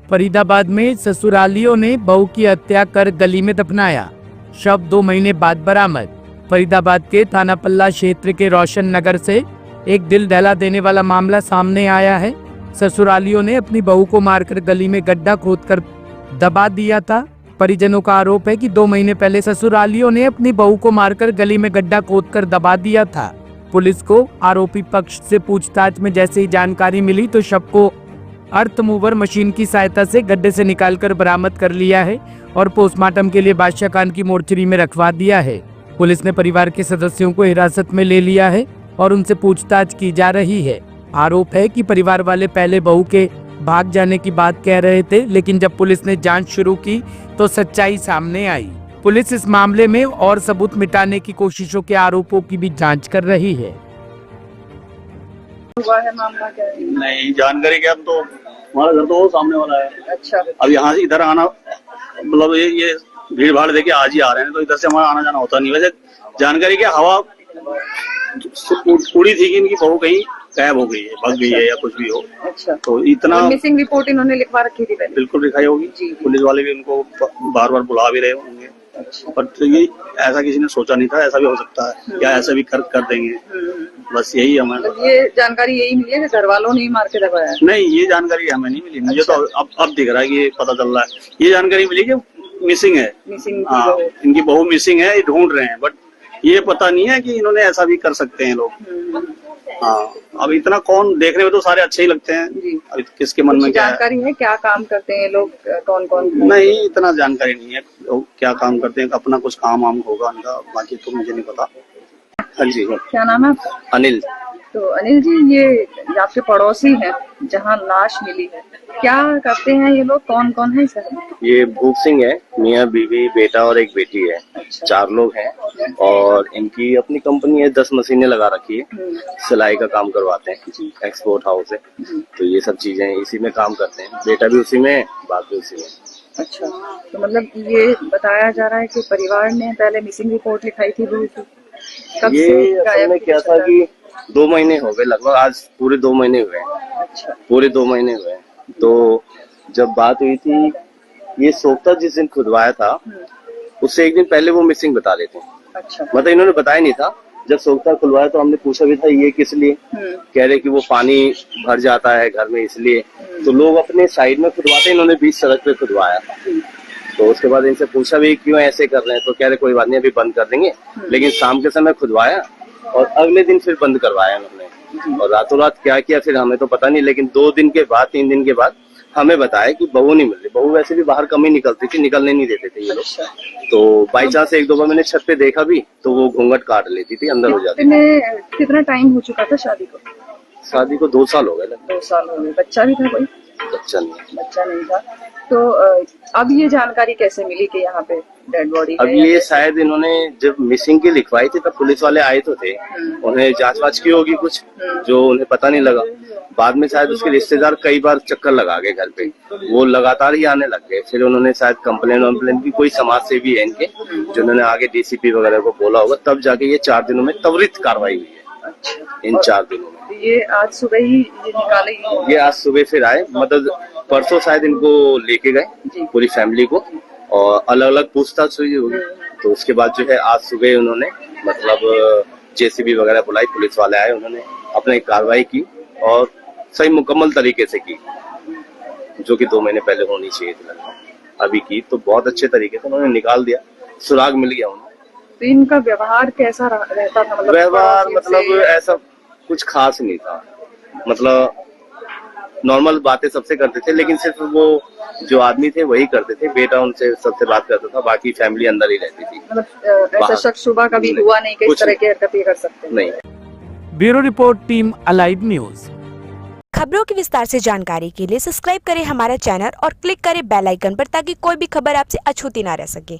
फरीदाबाद में ससुरालियों ने बहू की हत्या कर गली में दफनाया। शव 2 महीने बाद बरामद। फरीदाबाद के थाना पल्ला क्षेत्र के रोशन नगर से एक दिल दहला देने वाला मामला सामने आया है। ससुरालियों ने अपनी बहू को मारकर गली में गड्ढा खोदकर दबा दिया था। परिजनों का आरोप है कि 2 महीने पहले ससुरालियों ने अपनी बहू को मारकर गली में गड्ढा खोदकर दबा दिया था। पुलिस को आरोपी पक्ष से पूछताछ में जैसे ही जानकारी मिली तो शव को अर्थ मूवर मशीन की सहायता से गड्ढे से निकालकर बरामद कर लिया है और पोस्टमार्टम के लिए बादशाह खान की मोर्चरी में रखवा दिया है। पुलिस ने परिवार के सदस्यों को हिरासत में ले लिया है और उनसे पूछताछ की जा रही है। आरोप है कि परिवार वाले पहले बहू के भाग जाने की बात कह रहे थे, लेकिन जब पुलिस ने जांच शुरू की तो सच्चाई सामने आई। पुलिस इस मामले में और सबूत मिटाने की कोशिशों के आरोपों की भी जांच कर रही है। हुआ है मामला क्या है? नहीं जानकारी क्या, अब तो हमारा घर तो वो सामने वाला है। अच्छा, अब यहाँ से इधर आना मतलब ये भीड़ भाड़ देके आज ही आ रहे हैं, तो इधर से हमारा आना जाना होता नहीं। वैसे जानकारी क्या, हवा उड़ी थी कि इनकी बहू कहीं गायब हो गई है, भग गई है या कुछ भी हो। अच्छा, तो इतना मिसिंग रिपोर्ट इन्होंने लिखवा रखी थी पहले? बिल्कुल लिखाई होगी। जी। पुलिस वाले भी उनको बार बार बुला भी रहे होंगे। अच्छा, पर तो ये ऐसा किसी ने सोचा नहीं था, ऐसा भी हो सकता है या ऐसा भी कर देंगे। बस यही हमें मतलब ये जानकारी यही मिली है कि घर वालों ने ही मार के दबाया है? नहीं, ये जानकारी हमें नहीं मिली। मुझे तो अब दिख रहा है कि ये पता चल रहा है। ये जानकारी मिली कि मिसिंग है। मिसिंग हाँ, इनकी बहू मिसिंग है, ये ढूंढ रहे हैं, बट ये पता नहीं है कि इन्होंने ऐसा भी कर सकते हैं लोग। हाँ, अब इतना कौन देखने में तो सारे अच्छे ही लगते हैं। जी। अब किसके मन में क्या है? जानकारी है क्या काम करते हैं लोग, कौन कौन? नहीं, इतना जानकारी नहीं है लोग क्या काम करते हैं। अपना कुछ काम वाम होगा उनका, बाकी तो मुझे नहीं पता। हाँ जी। क्या नाम है आपका? अनिल। तो अनिल जी, ये आपके पड़ोसी हैं जहाँ लाश मिली है, क्या करते हैं ये लोग, कौन कौन है सर? ये भूप सिंह है, मियाँ बीवी बेटा और एक बेटी है। अच्छा। 4 लोग हैं और इनकी अपनी कंपनी है, 10 मशीनें लगा रखी है। सिलाई का काम करवाते हैं, एक्सपोर्ट हाउस है। तो ये सब चीजें इसी में काम करते हैं। बेटा भी उसी में है, बाप भी उसी में। अच्छा, तो मतलब ये बताया जा रहा है कि परिवार ने पहले मिसिंग रिपोर्ट लिखाई थी बहू की। कब ये से असल गायब में क्या था कि 2 महीने हो गए लगभग, आज पूरे 2 महीने हुए हैं। अच्छा, पूरे 2 महीने हुए हैं। तो जब बात हुई थी, ये सोखता जिस दिन खुदवाया था उससे एक दिन पहले वो मिसिंग बता रहे थे। अच्छा, मतलब इन्होंने बताया नहीं था। जब सोखता खुलवाया तो हमने पूछा भी था ये किस लिए, कह रहे कि वो पानी भर जाता है घर में इसलिए। तो लोग अपने साइड में खुदवाते, इन्होंने बीच सड़क पे खुदवाया। तो उसके बाद इनसे पूछा भी क्यों ऐसे कर रहे हैं, तो कह रहे कोई बात नहीं, अभी बंद कर देंगे। लेकिन शाम के समय खुदवाया और अगले दिन फिर बंद करवाया उन्होंने। और रातों रात क्या किया फिर हमें तो पता नहीं, लेकिन 2 दिन के बाद 3 दिन के बाद हमें बताया कि बहू नहीं मिल रही। बहू वैसे भी बाहर कम ही निकलती थी, निकलने नहीं देते थे ये लोग। अच्छा। तो बाई चांस 1-2 बार मैंने छत पे देखा भी तो वो घूंघट काट लेती थी, अंदर हो जाती थी। कितना टाइम हो चुका था शादी को? शादी को 2 साल हो गए। 2 साल हो गए। बच्चा भी था कोई? बच्चा नहीं। बच्चा नहीं था। तो अब ये जानकारी कैसे मिली कि यहाँ पे डेड बॉडी अब ये शायद इन्होंने जब मिसिंग की लिखवाई थी तब पुलिस वाले आए तो थे, उन्हें जांच वाच की होगी कुछ, जो उन्हें पता नहीं लगा। बाद में शायद उसके रिश्तेदार कई बार चक्कर लगा गए घर पे, वो लगातार ही आने लग गए। फिर उन्होंने शायद कंप्लेन की, कोई समाज सेवी है इनके, जिन्होंने आगे डीसीपी वगैरह को बोला होगा, तब जाके ये 4 दिनों में त्वरित कार्रवाई हुई है। अच्छा। इन 4 दिनों में ये आज सुबह ही ये निकाले? ये आज सुबह फिर आए, मतलब परसों शायद इनको लेके गए पूरी फैमिली को और अलग अलग पूछताछ हुई होगी। तो उसके बाद जो है आज सुबह उन्होंने मतलब जेसीबी वगैरह बुलाई, पुलिस वाले आए, उन्होंने अपनी कार्रवाई की और सही मुकम्मल तरीके से की, जो कि 2 महीने पहले होनी चाहिए थी अभी की। तो बहुत अच्छे तरीके से उन्होंने निकाल दिया, सुराग मिल गया उन्हें। तो इनका व्यवहार कैसा रहता था? मतलब व्यवहार मतलब ऐसा कुछ खास नहीं था, मतलब नॉर्मल बातें सबसे करते थे, लेकिन सिर्फ वो जो आदमी थे वही करते थे। बेटा उनसे सबसे बात करता था, बाकी फैमिली अंदर ही रहती थी। मतलब ऐसा शक शुबा कभी हुआ नहीं कि इस तरह की हरकतें कर सकते हैं? नहीं। Bureau report, team alive news. खबरों की विस्तार से जानकारी के लिए सब्सक्राइब करें हमारा चैनल और क्लिक करें बेल आइकन पर ताकि कोई भी खबर आपसे अछूती ना रह सके।